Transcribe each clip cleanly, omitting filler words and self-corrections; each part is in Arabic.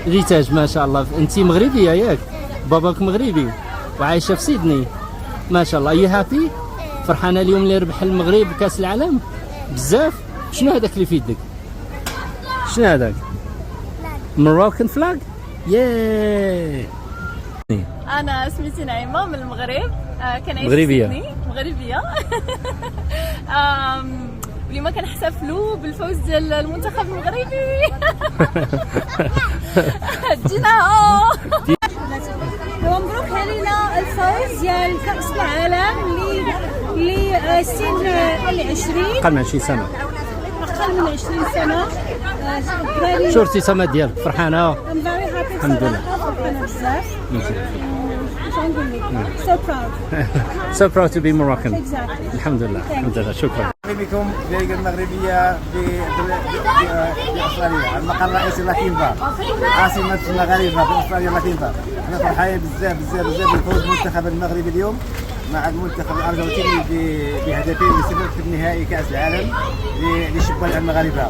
ريتاج ما شاء الله. انت مغربيه ياك؟ باباك مغربي وعايشه في سيدني ما شاء الله. يو هابي؟ فرحانه اليوم اللي ربح المغرب كاس العالم بزاف؟ شنو هذاك اللي في يدك؟ شنو هذاك؟ مروكان فلاج؟ ياه. أنا سميتي نعيمة من المغرب. كنعيش مغربية. في سيدني. مغربية. اليوم كنحتفلوا بالفوز ديال المنتخب المغربي. جينا. ومبروك علينا الفوز ديال كأس العالم اللي سن 20 أقل من 20 سنة. أقل من 20 سنة. شو الابتسامات ديالك؟ فرحانة؟ الحمد لله. فرحانة بزاف. واش غنقول لك؟ So proud. So proud to be Moroccan. Exactly. الحمد لله الحمد لله. شكرا. بكم في الجالية المغربية في أستراليا، المقر الرئيسي لاكينبا، عاصمة المغاربة في أستراليا لاكينبا. أنا فرحان بزاف بزاف بزاف بفوز المنتخب المغربي اليوم مع المنتخب الأرجنتيني بهدفين لصفر في النهائي كأس العالم لشباب المغاربة.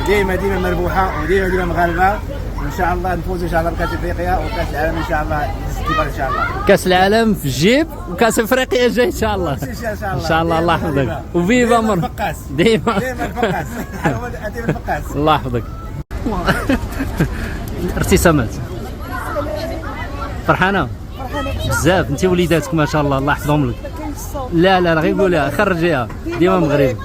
وديما مربوحة وديما مغاربة، وإن شاء الله نفوز إن شاء الله بكأس إفريقيا وكأس العالم إن شاء الله كبر إن شاء الله. كاس العالم في الجيب وكاس افريقيا جاي ان شاء الله. ان شاء الله. الله يحفظك وفيفا مر ديما الفقاس. ديما الفقاس. الله يحفظك. ارتسامات فرحانه بزاف. انت وليداتك ما شاء الله الله يحفظهم لك. لا غير قولها خرجيها. ديما مغرب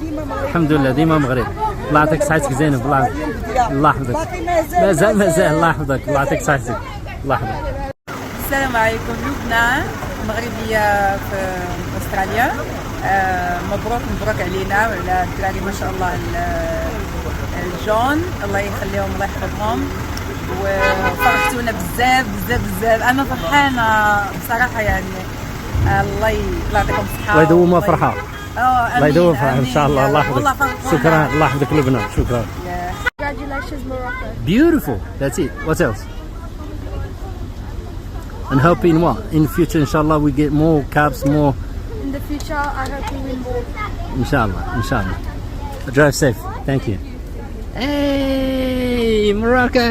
الحمد لله. ديما مغرب. الله يعطيك صحتك زينب. الله يحفظك. مازال الله يحفظك. الله يعطيك صحتك. الله يحفظك. السلام عليكم. لبنى مغربية في أستراليا. مبروك علينا وعلى الدراري ما شاء الله الجون. الله يخليهم الله يحفظهم وفرحتونا بزاف. أنا فرحانة بصراحة يعني. الله يعطيكم الصحة. الله يدومها فرحة. الله يدوم فرحة إن شاء الله. الله يحفظك. شكرا. الله يحفظك لبنى. شكرا. Congratulations Morocco. Beautiful. That's it. What else? And hoping what? In the future, inshallah, we get more caps, more. In the future, I hope we win more. Inshallah. Drive safe. Thank you. Hey, Morocco!